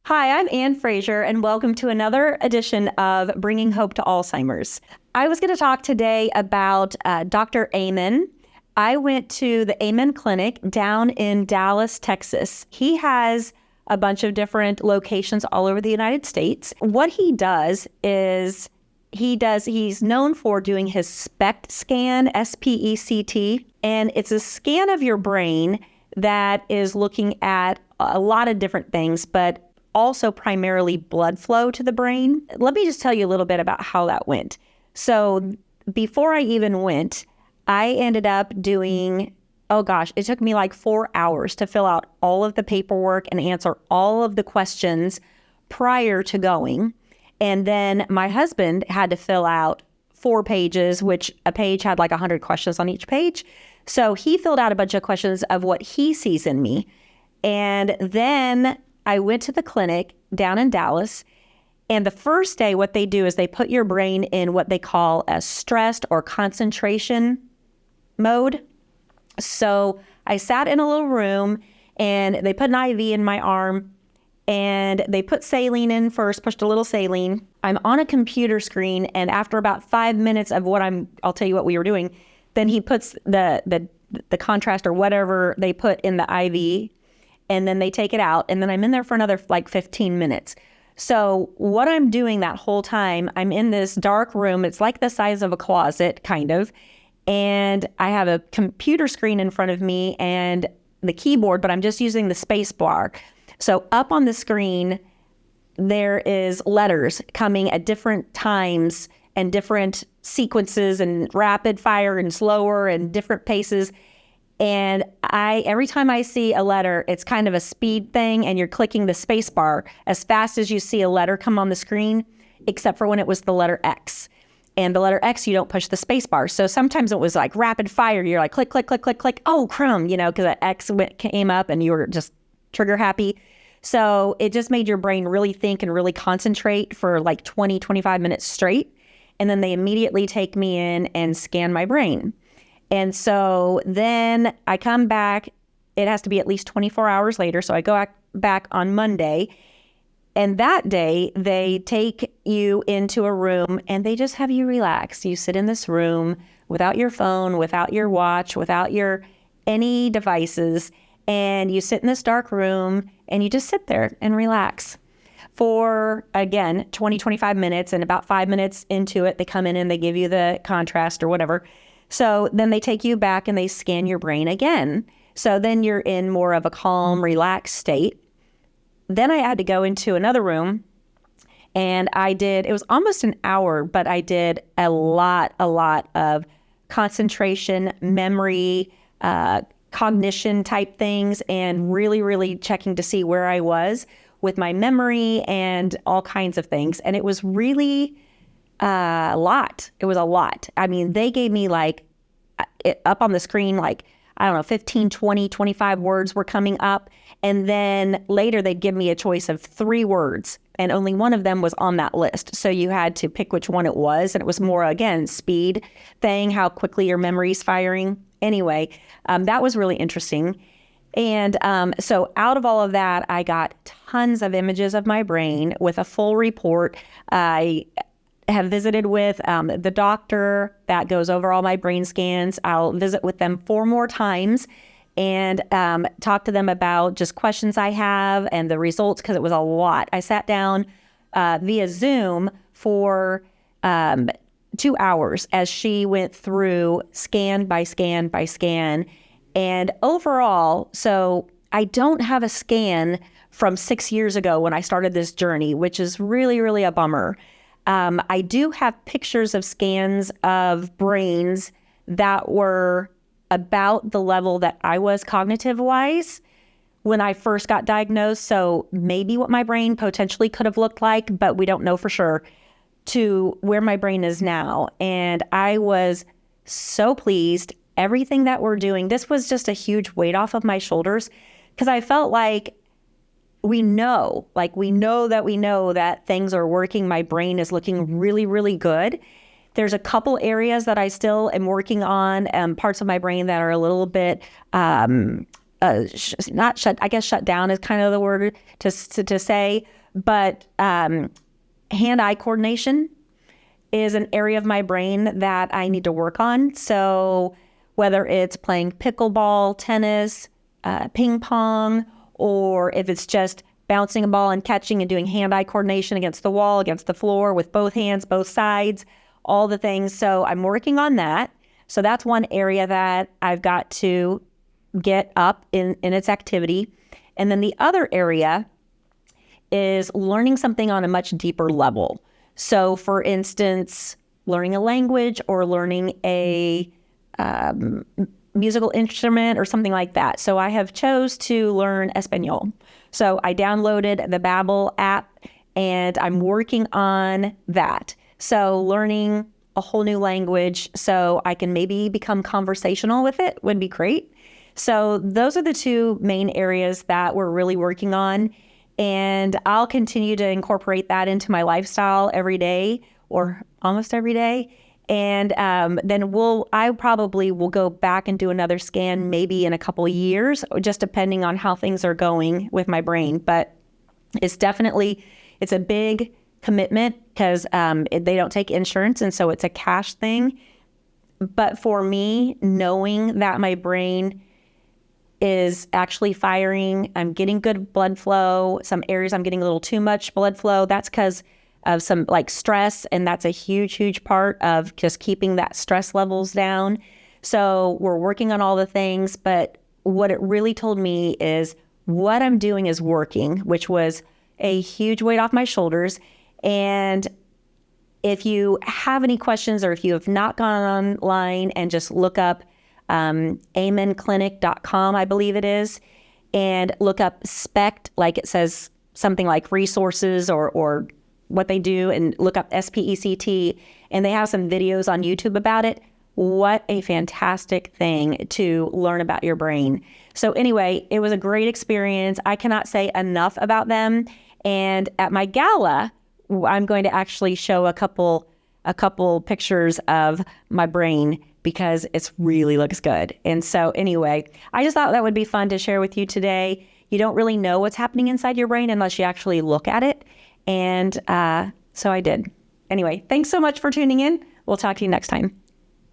Hi, I'm Anne Fraser, and welcome to another edition of Bringing Hope to Alzheimer's. I was going to talk today about Dr. Amen. I went to the Amen Clinic down in Dallas, Texas. He has a bunch of different locations all over the United States. What he does is he's known for doing his SPECT scan, SPECT, and it's a scan of your brain that is looking at a lot of different things, but also primarily blood flow to the brain. Let me just tell you a little bit about how that went. So before I even went, I ended up doing, it took me like 4 hours to fill out all of the paperwork and answer all of the questions prior to going. And then my husband had to fill out 4 pages, which a page had like 100 questions on each page. So he filled out a bunch of questions of what he sees in me. And then I went to the clinic down in Dallas, and the first day what they do is they put your brain in what they call a stressed or concentration mode. So I sat in a little room, and they put an IV in my arm, and they put saline in first, pushed a little saline. I'm on a computer screen, and after about 5 minutes of I'll tell you what we were doing, then he puts the contrast or whatever they put in the IV, and then they take it out, and then I'm in there for another like 15 minutes. So what I'm doing that whole time, I'm in this dark room. It's like the size of a closet, kind of, and I have a computer screen in front of me and the keyboard, but I'm just using the space bar. So up on the screen, there is letters coming at different times and different sequences and rapid fire and slower and different paces. And every time I see a letter, it's kind of a speed thing, and you're clicking the space bar as fast as you see a letter come on the screen, except for when it was the letter X. And the letter X, you don't push the space bar. So sometimes it was like rapid fire. You're like, click, click, click, click, click. Oh, crumb, because the X came up and you were just trigger happy. So it just made your brain really think and really concentrate for like 20, 25 minutes straight. And then they immediately take me in and scan my brain. And so then I come back. It has to be at least 24 hours later. So I go back on Monday. And that day, they take you into a room and they just have you relax. You sit in this room without your phone, without your watch, without any devices. And you sit in this dark room and you just sit there and relax for, again, 20, 25 minutes. And about 5 minutes into it, they come in and they give you the contrast or whatever. So then they take you back and they scan your brain again. So then you're in more of a calm, relaxed state. Then I had to go into another room, and it was almost an hour, but I did a lot of concentration, memory, cognition type things, and really, really checking to see where I was with my memory and all kinds of things. And it was really a lot. It was a lot. I mean, they gave me up on the screen, 15, 20, 25 words were coming up. And then later they'd give me a choice of 3 words, and only one of them was on that list. So you had to pick which one it was. And it was more, again, speed thing, how quickly your memory's firing. Anyway, that was really interesting. And so out of all of that, I got tons of images of my brain with a full report. I have visited with the doctor that goes over all my brain scans. I'll visit with them 4 more times and talk to them about just questions I have and the results, because it was a lot. I sat down via Zoom for 2 hours as she went through scan by scan by scan. And overall, so I don't have a scan from 6 years ago when I started this journey, which is really, really a bummer. I do have pictures of scans of brains that were about the level that I was cognitive-wise when I first got diagnosed. So maybe what my brain potentially could have looked like, but we don't know for sure, to where my brain is now. And I was so pleased. Everything that we're doing, this was just a huge weight off of my shoulders, because I felt like we know that things are working. My brain is looking really, really good. There's a couple areas that I still am working on, parts of my brain that are a little bit not shut, I guess shut down is kind of the word to say, but hand-eye coordination is an area of my brain that I need to work on. So whether it's playing pickleball, tennis, ping pong, or if it's just bouncing a ball and catching and doing hand-eye coordination against the wall, against the floor with both hands, both sides, all the things. So I'm working on that. So that's one area that I've got to get up in its activity. And then the other area is learning something on a much deeper level. So for instance, learning a language or learning a musical instrument or something like that. So I have chose to learn Espanol. So I downloaded the Babbel app and I'm working on that. So learning a whole new language so I can maybe become conversational with it would be great. So those are the two main areas that we're really working on. And I'll continue to incorporate that into my lifestyle every day or almost every day. And then I probably will go back and do another scan maybe in a couple of years, just depending on how things are going with my brain. But it's a big commitment because they don't take insurance. And so it's a cash thing. But for me, knowing that my brain is actually firing, I'm getting good blood flow. Some areas I'm getting a little too much blood flow. That's because of some like stress. And that's a huge, huge part of just keeping that stress levels down. So we're working on all the things. But what it really told me is what I'm doing is working, which was a huge weight off my shoulders. And if you have any questions or if you have not gone online and just look up amenclinic.com, I believe it is, and look up SPECT, like it says something like resources or what they do, and look up SPECT, and they have some videos on YouTube about it. What a fantastic thing to learn about your brain. So anyway, it was a great experience. I cannot say enough about them. And at my gala, I'm going to actually show a couple pictures of my brain because it really looks good. And so anyway, I just thought that would be fun to share with you today. You don't really know what's happening inside your brain unless you actually look at it. And so I did. Anyway, thanks so much for tuning in. We'll talk to you next time.